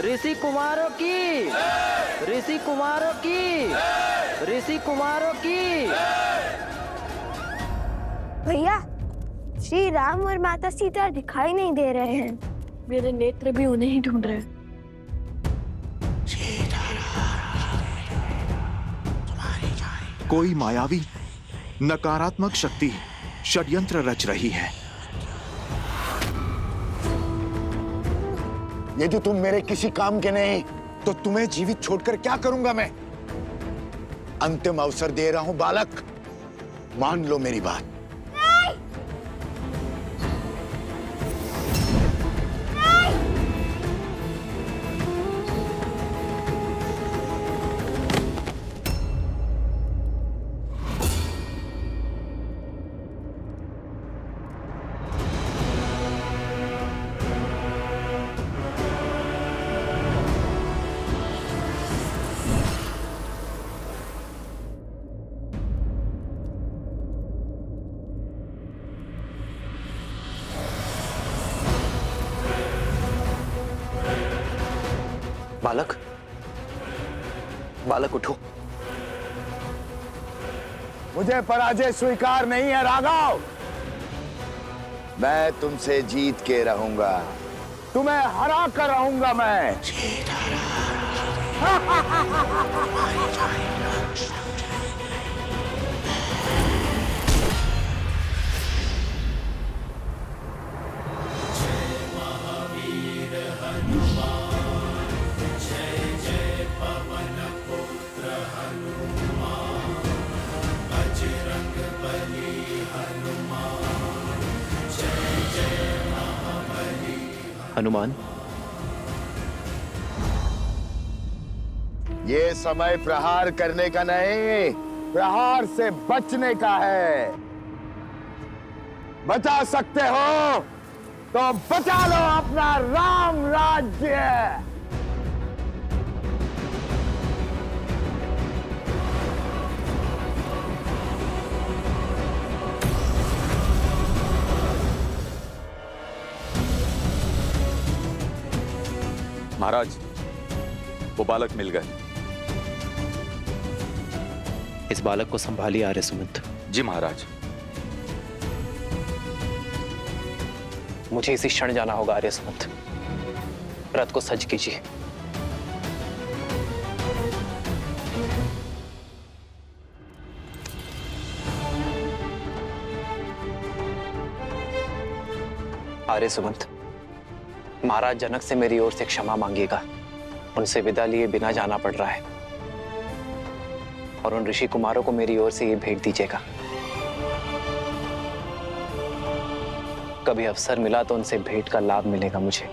ऋषि कुमारों की, ऋषि कुमारों की, ऋषि कुमारों की। भैया, श्री राम और माता सीता दिखाई नहीं दे रहे हैं। मेरे नेत्र भी उन्हें ही ढूंढ रहे हैं। कोई मायावी नकारात्मक शक्ति षड्यंत्र रच रही है। यदि तुम मेरे किसी काम के नहीं तो तुम्हें जीवित छोड़कर क्या करूंगा मैं? अंतिम अवसर दे रहा हूं बालक, मान लो मेरी बात। बालक, बालक उठो। मुझे पराजय स्वीकार नहीं है राघव। मैं तुमसे जीत के रहूंगा, तुम्हें हरा कर रहूंगा मैं। हनुमान, ये समय प्रहार करने का नहीं, प्रहार से बचने का है। बचा सकते हो तो बचा लो अपना राम राज्य। महाराज, वो बालक मिल गए। इस बालक को संभालिए आर्य सुमंत। जी महाराज। मुझे इसी क्षण जाना होगा आर्य सुमंत। रथ को सज्ज कीजिए। आर्य सुमंत, महाराज जनक से मेरी ओर से क्षमा मांगिएगा। उनसे विदा लिए बिना जाना पड़ रहा है, और उन ऋषि कुमारों को मेरी ओर से ये भेंट दीजिएगा। कभी अवसर मिला तो उनसे भेंट का लाभ मिलेगा मुझे।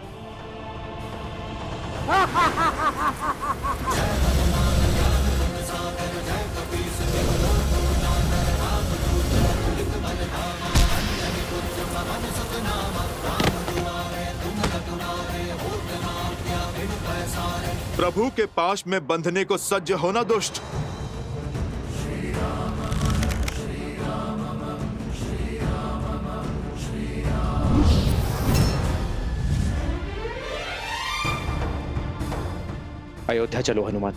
प्रभु के पाश में बंधने को सज्ज होना दुष्ट। अयोध्या चलो हनुमान,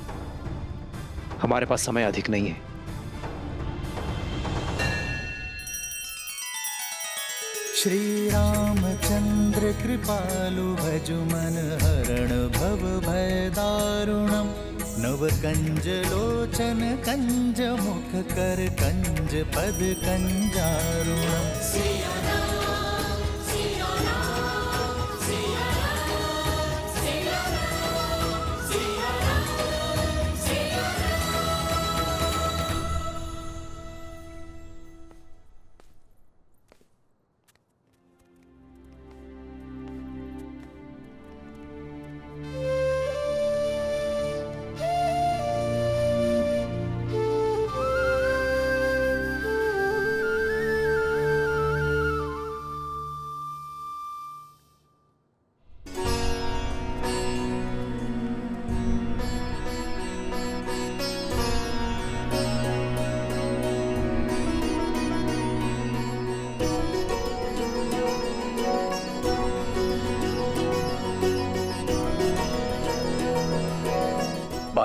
हमारे पास समय अधिक नहीं है। श्री रामचंद्र कृपालु भजु मन हरण भव भय दारुणम। नव कंज लोचन कंज मुख कर कंज पद कंजारुणम।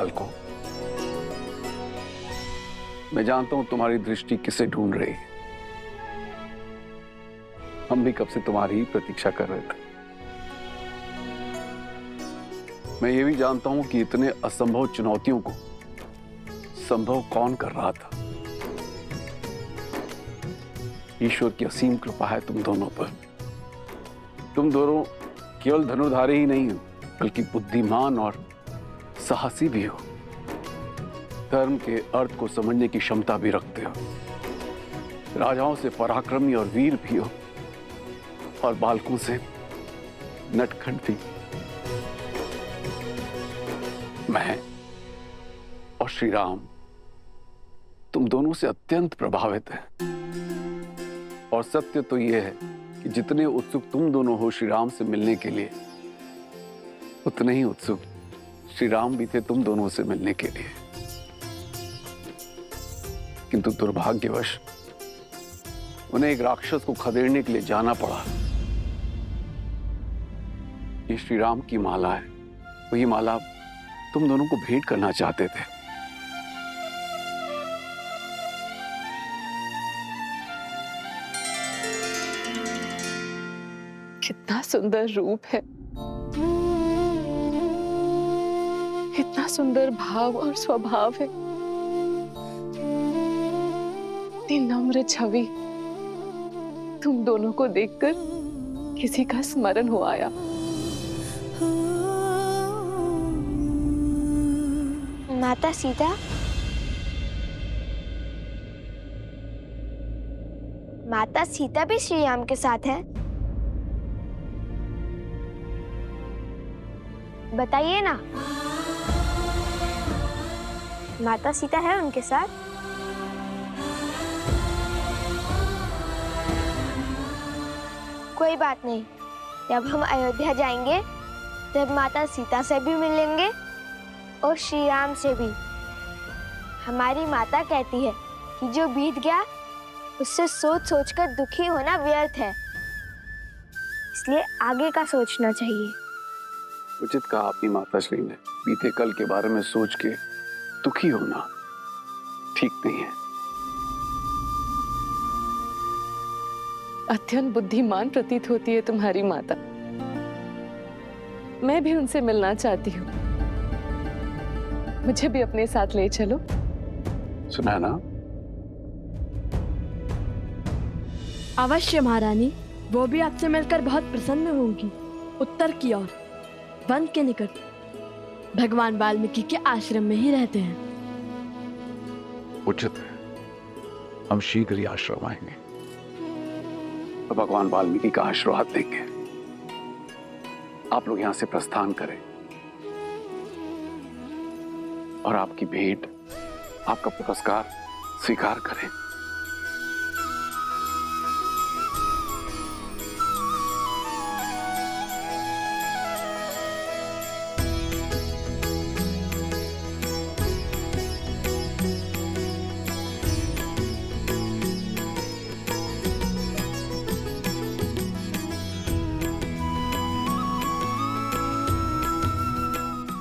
बालकों, मैं जानता हूं तुम्हारी दृष्टि किसे ढूंढ रही है। हम भी कब से तुम्हारी ही प्रतीक्षा कर रहे थे। मैं ये भी जानता हूं कि इतने असंभव चुनौतियों को संभव कौन कर रहा था। ईश्वर की असीम कृपा है तुम दोनों पर। तुम दोनों केवल धनुर्धारी ही नहीं हो, बल्कि बुद्धिमान और साहसी भी हो। धर्म के अर्थ को समझने की क्षमता भी रखते हो। राजाओं से पराक्रमी और वीर भी हो, और बालकों से नटखट भी। मैं और श्री राम तुम दोनों से अत्यंत प्रभावित हैं। और सत्य तो यह है कि जितने उत्सुक तुम दोनों हो श्री राम से मिलने के लिए, उतने ही उत्सुक श्री राम भी थे तुम दोनों से मिलने के लिए। किंतु दुर्भाग्यवश उन्हें एक राक्षस को खदेड़ने के लिए जाना पड़ा। ये श्री राम की माला है। वही माला तुम दोनों को भेंट करना चाहते थे। कितना सुंदर रूप है, कितना सुंदर भाव और स्वभाव है। इतनी नम्र छवि तुम दोनों को देखकर किसी का स्मरण हो आया। माता सीता, माता सीता भी श्री राम के साथ है? बताइए ना। माता सीता है उनके साथ? कोई बात नहीं, जब हम अयोध्या जाएंगे तब माता सीता से भी मिलेंगे और श्री राम से भी। हमारी माता कहती है कि जो बीत गया उससे सोच सोचकर दुखी होना व्यर्थ है, इसलिए आगे का सोचना चाहिए। उचित कहा आपकी माताश्री ने। बीते कल के बारे में सोच के दुखी होना ठीक नहीं है। अत्यंत बुद्धिमान प्रतीत होती है तुम्हारी माता। मैं भी उनसे मिलना चाहती हूँ। मुझे भी अपने साथ ले चलो। सुना ना? अवश्य महारानी, वो भी आपसे मिलकर बहुत प्रसन्न होंगी। उत्तर की ओर वन के निकट भगवान वाल्मीकि के आश्रम में ही रहते हैं। उचित है, हम शीघ्र ही आश्रम आएंगे तो भगवान वाल्मीकि का आशीर्वाद देंगे। आप लोग यहां से प्रस्थान करें और आपकी भेंट, आपका पुरस्कार स्वीकार करें।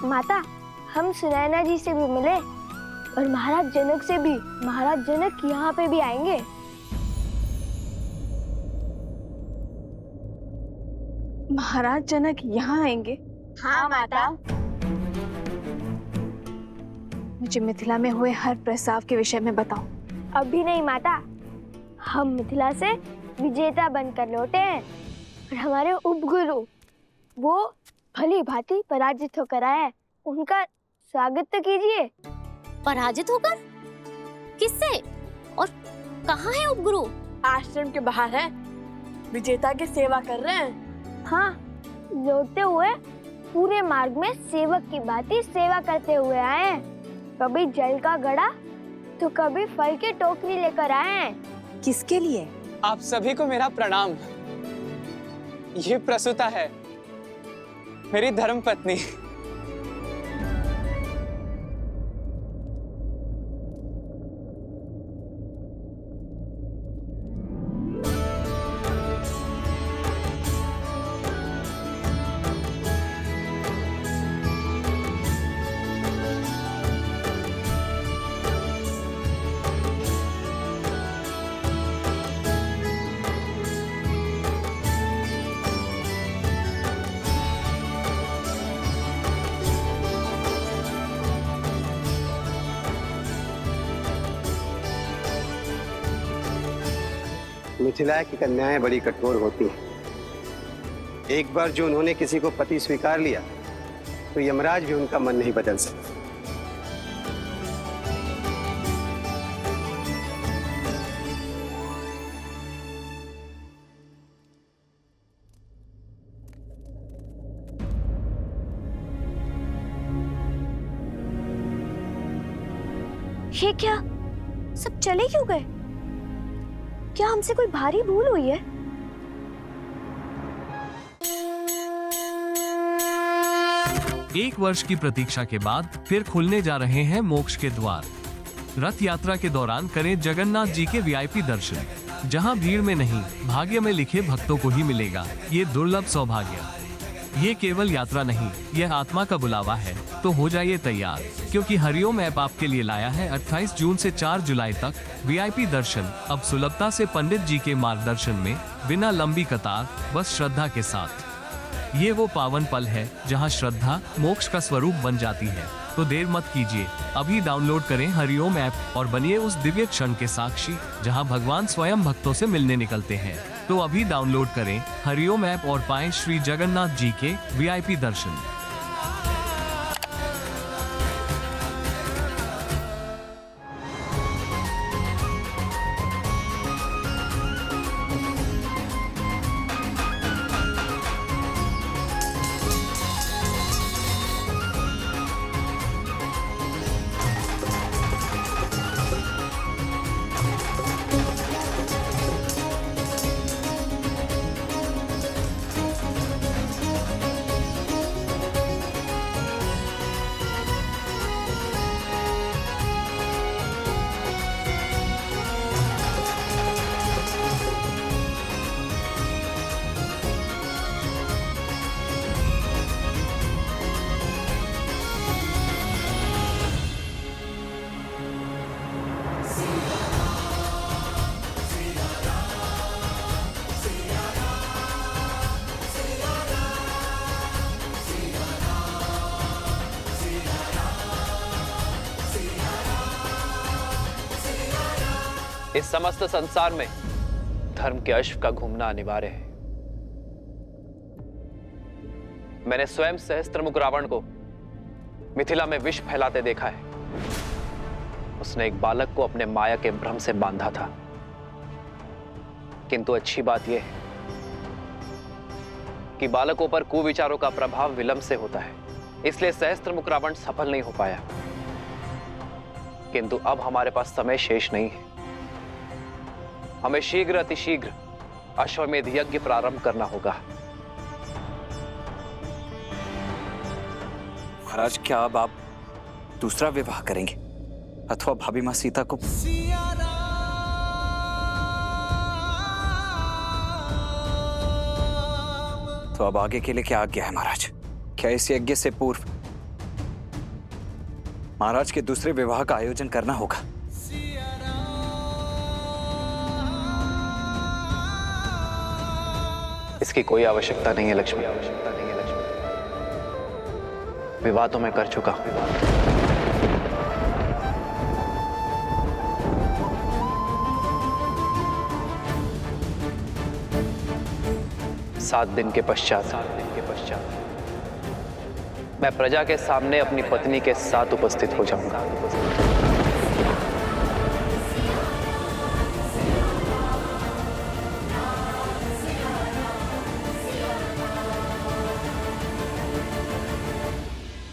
माता, हम सुनैना जी से भी मिले और महाराज जनक से भी। महाराज जनक यहाँ पे भी आएंगे। महाराज जनक यहाँ आएंगे? हाँ माता। मुझे मिथिला में हुए हर प्रस्ताव के विषय में बताओ। अभी नहीं माता, हम मिथिला से विजेता बनकर लौटे हैं और हमारे उपगुरु वो भली भांति पराजित होकर आए। उनका स्वागत तो कीजिए। पराजित होकर? किससे और कहाँ है उपगुरु? आश्रम के बाहर है, विजेता की सेवा कर रहे हैं। हाँ, लौटते हुए पूरे मार्ग में सेवक की भांति सेवा करते हुए आए हैं। कभी जल का घड़ा तो कभी फल की टोकरी लेकर आए हैं। किसके लिए? आप सभी को मेरा प्रणाम। ये प्रसूता है, मेरी धर्मपत्नी। मिथिला की कन्याएं बड़ी कठोर होती हैं। एक बार जो उन्होंने किसी को पति स्वीकार लिया तो यमराज भी उनका मन नहीं बदल सकता। ये क्या, सब चले क्यों गए? क्या हमसे कोई भारी भूल हुई है? एक वर्ष की प्रतीक्षा के बाद फिर खुलने जा रहे हैं मोक्ष के द्वार। रथ यात्रा के दौरान करें जगन्नाथ जी के वीआईपी दर्शन, जहां भीड़ में नहीं भाग्य में लिखे भक्तों को ही मिलेगा ये दुर्लभ सौभाग्य। ये केवल यात्रा नहीं, यह आत्मा का बुलावा है। तो हो जाइए तैयार, क्योंकि हरिओम ऐप आपके लिए लाया है 28 जून से 4 जुलाई तक वीआईपी दर्शन। अब सुलभता से पंडित जी के मार्गदर्शन में, बिना लंबी कतार, बस श्रद्धा के साथ। ये वो पावन पल है जहां श्रद्धा मोक्ष का स्वरूप बन जाती है। तो देर मत कीजिए, अभी डाउनलोड करें हरिओम ऐप और बनिए उस दिव्य क्षण के साक्षी जहां भगवान स्वयं भक्तों से मिलने निकलते हैं। तो अभी डाउनलोड करें हरिओम ऐप और पाएं श्री जगन्नाथ जी के वीआईपी दर्शन। इस समस्त संसार में धर्म के अश्व का घूमना अनिवार्य है। मैंने स्वयं सहस्त्रमुख रावण को मिथिला में विष फैलाते देखा है। उसने एक बालक को अपने माया के भ्रम से बांधा था। किंतु अच्छी बात यह है कि बालकों पर कुविचारों का प्रभाव विलंब से होता है, इसलिए सहस्त्रमुख रावण सफल नहीं हो पाया। किंतु अब हमारे पास समय शेष नहीं है। हमें शीघ्र अतिशीघ्र अश्वमेध यज्ञ प्रारंभ करना होगा। महाराज, क्या अब आप दूसरा विवाह करेंगे अथवा भाभी मां सीता को? तो अब आगे के लिए क्या आज्ञा है महाराज? क्या इस यज्ञ से पूर्व महाराज के दूसरे विवाह का आयोजन करना होगा? इसकी कोई आवश्यकता नहीं है लक्ष्मी, विवाह तो मैं कर चुका हूं। 7 दिन के पश्चात मैं प्रजा के सामने अपनी पत्नी के साथ उपस्थित हो जाऊंगा।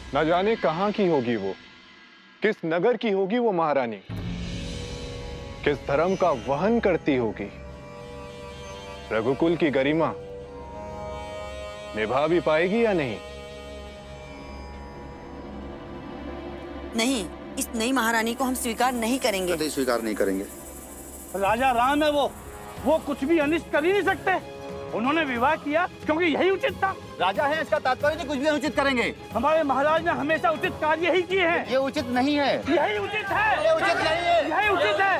न जाने कहां की होगी वो, किस नगर की होगी वो महारानी, किस धर्म का वहन करती होगी। रघुकुल की गरिमा निभा भी पाएगी या नहीं? नहीं, इस नई महारानी को हम स्वीकार नहीं करेंगे। कभी स्वीकार नहीं करेंगे। राजा राम है वो कुछ भी अनिष्ट कर ही नहीं सकते। उन्होंने विवाह किया क्योंकि यही उचित था। राजा है, इसका तात्पर्य नहीं कुछ भी अनुचित करेंगे। हमारे महाराज ने हमेशा उचित कार्य ही किए हैं। ये उचित नहीं है। यही उचित है। ये उचित नहीं है। यही उचित है।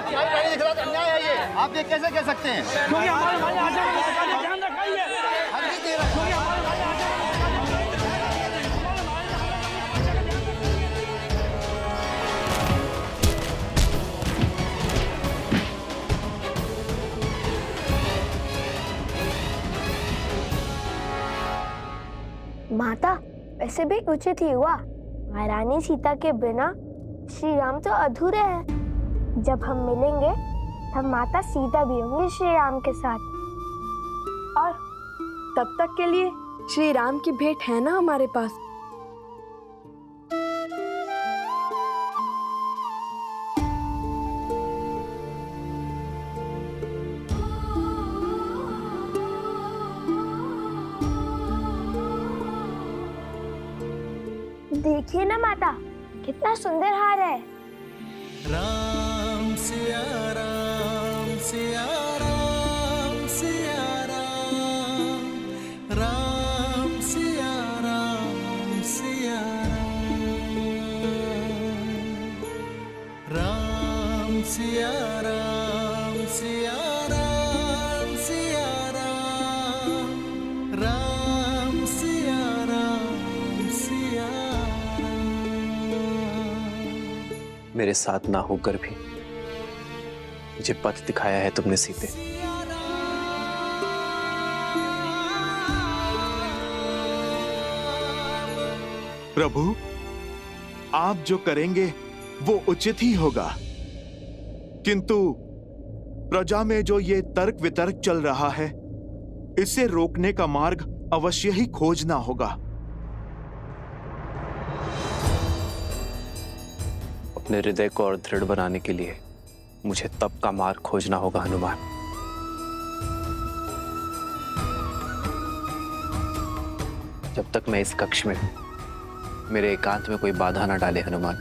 अन्याय है ये। आप ये कैसे कह सकते हैं? क्योंकि हमारे राजा ने ध्यान रखा ही है। माता, वैसे भी उचित ही हुआ। महारानी सीता के बिना श्री राम तो अधूरे हैं। जब हम मिलेंगे तब माता सीता भी होंगी श्री राम के साथ। और तब तक के लिए श्री राम की भेंट है ना हमारे पास। देखिए ना माता, कितना सुंदर हार है। राम सिया राम सिया राम सिया राम, राम सिया राम सिया राम, राम सिया राम सिया राम सिया राम, राम सिया राम सिया। मेरे साथ ना होकर भी मुझे पथ दिखाया है तुमने सीते। प्रभु, आप जो करेंगे वो उचित ही होगा, किंतु प्रजा में जो ये तर्क वितर्क चल रहा है, इसे रोकने का मार्ग अवश्य ही खोजना होगा। अपने हृदय को और दृढ़ बनाने के लिए मुझे तप का मार्ग खोजना होगा हनुमान। जब तक मैं इस कक्ष में हूं, मेरे एकांत में कोई बाधा ना डाले हनुमान।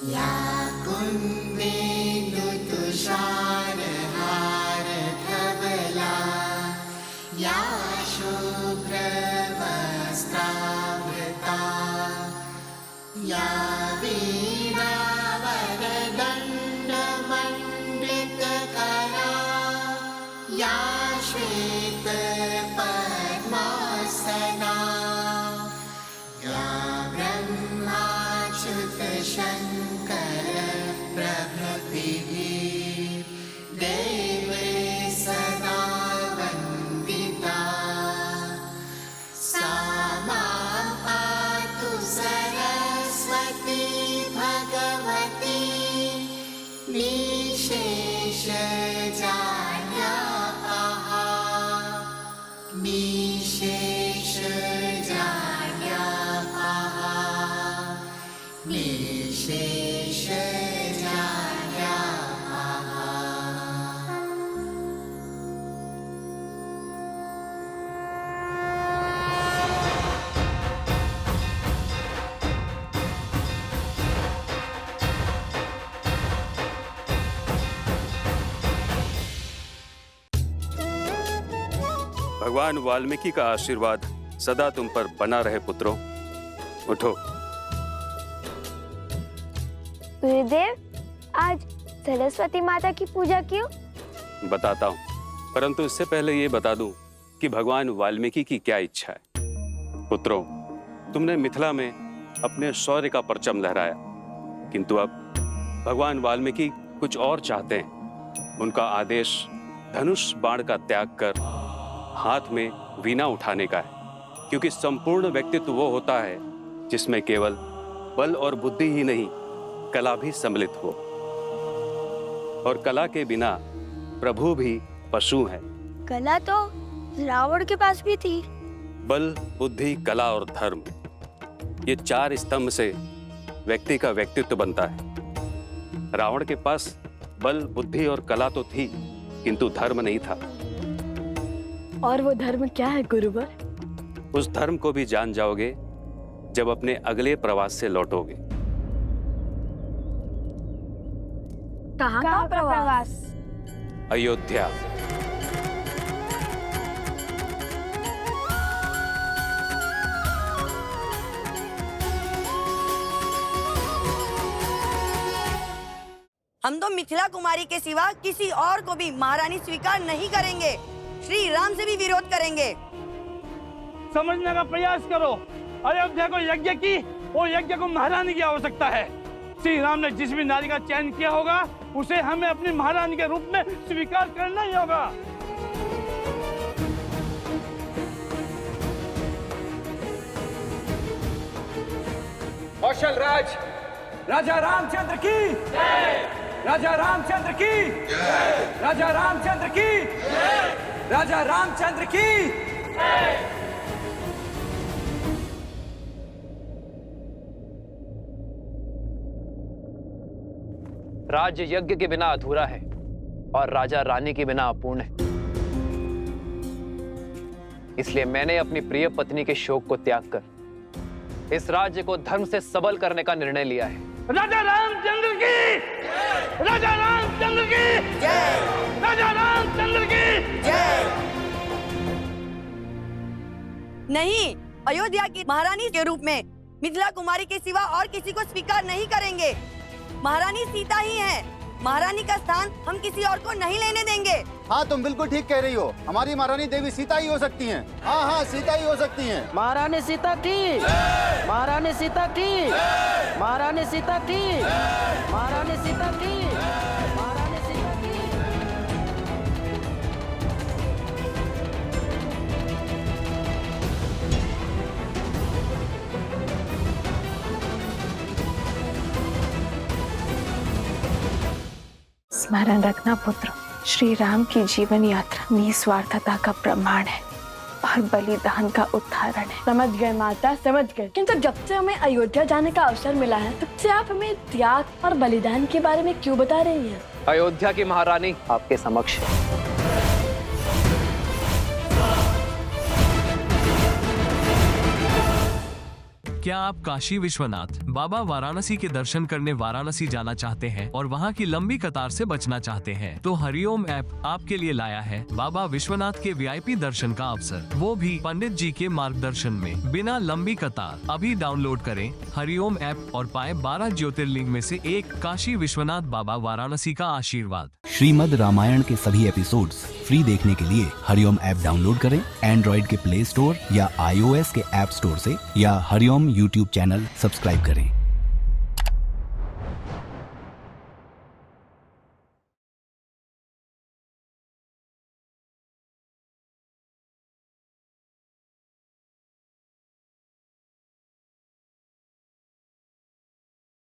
या कुन्देन्दु तुषारहार धवला, या शुभ्रवस्त्रावृता, या वीणावरदण्डमण्डितकरा, या श्वेतपद्मासना, या ब्रह्माच्युतशङ्कर प्रभृतिः देवे सदा वन्दिता, सा मां पातु सरस्वती भगवती निशेषजाड्यापहा, निशेषजाड्यापहा, निशेषजाड्यापहा। भगवान वाल्मीकि का आशीर्वाद सदा तुम पर बना रहे पुत्रों। उठो। गुरुदेव, आज सरस्वती माता की पूजा क्यों? बताता हूँ, परंतु इससे पहले ये बता दूं कि भगवान वाल्मीकि की क्या इच्छा है। पुत्रों, तुमने मिथिला में अपने शौर्य का परचम लहराया, किंतु अब भगवान वाल्मीकि कुछ और चाहते हैं। उनका आदेश धनुष बाण का त्याग कर हाथ में वीणा उठाने का है, क्योंकि संपूर्ण व्यक्तित्व वो होता है जिसमें केवल बल और बुद्धि ही नहीं, कला भी सम्मिलित हो। और कला के बिना प्रभु भी पशु हैं। कला तो रावण के पास भी थी। बल, बुद्धि, कला और धर्म, ये चार स्तंभ से व्यक्ति का व्यक्तित्व बनता है। रावण के पास बल, बुद्धि और कला तो थी, किंतु धर्म नहीं था। और वो धर्म क्या है गुरुवर? उस धर्म को भी जान जाओगे जब अपने अगले प्रवास से लौटोगे। कहाँ का प्रवास? अयोध्या। हम तो मिथिला कुमारी के सिवा किसी और को भी महारानी स्वीकार नहीं करेंगे। श्री राम से भी विरोध करेंगे। समझने का प्रयास करो। अयोध्या को यज्ञ की, वो यज्ञ को महारानी की आवश्यकता है। श्री राम ने जिस भी नारी का चयन किया होगा उसे हमें अपनी महारानी के रूप में स्वीकार करना ही होगा। कौशल राज राजा रामचंद्र की जय। राजा रामचंद्र की जय। राजा रामचंद्र की जय। राजा रामचंद्र की जय। राज्य यज्ञ के बिना अधूरा है और राजा रानी के बिना अपूर्ण है। इसलिए मैंने अपनी प्रिय पत्नी के शोक को त्याग कर इस राज्य को धर्म से सबल करने का निर्णय लिया है। राजा रामचंद्र की, राजा रामचंद्र की जय। राजा रामचंद्र की जय। नहीं, अयोध्या की महारानी के रूप में मिथिला कुमारी के सिवा और किसी को स्वीकार नहीं करेंगे। महारानी सीता ही है। महारानी का स्थान हम किसी और को नहीं लेने देंगे। हाँ, तुम बिल्कुल ठीक कह रही हो। हमारी महारानी देवी सीता ही हो सकती हैं। हाँ हाँ, सीता ही हो सकती हैं। महारानी सीता की, महारानी सीता की, महारानी सीता की, महारानी सीता की, महारानी सीता की। स्मरण रखना पुत्र, श्री राम की जीवन यात्रा निस्वार्थता का प्रमाण है और बलिदान का उदाहरण है। समझ गए माता, समझ गए। किंतु जब से हमें अयोध्या जाने का अवसर मिला है तब से आप हमें त्याग और बलिदान के बारे में क्यों बता रही हैं? अयोध्या की महारानी आपके समक्ष है। क्या आप काशी विश्वनाथ बाबा वाराणसी के दर्शन करने वाराणसी जाना चाहते हैं और वहां की लंबी कतार से बचना चाहते हैं? तो हरिओम ऐप आपके लिए लाया है बाबा विश्वनाथ के वीआईपी दर्शन का अवसर, वो भी पंडित जी के मार्गदर्शन में, बिना लंबी कतार। अभी डाउनलोड करें हरिओम ऐप और पाएं 12 ज्योतिर्लिंग में से एक काशी विश्वनाथ बाबा वाराणसी का आशीर्वाद। श्रीमद् रामायण के सभी एपिसोड्स फ्री देखने के लिए हरिओम ऐप डाउनलोड करें एंड्रॉइड के प्ले स्टोर या iOS के ऐप स्टोर से, या हरिओम यूट्यूब चैनल सब्सक्राइब करें।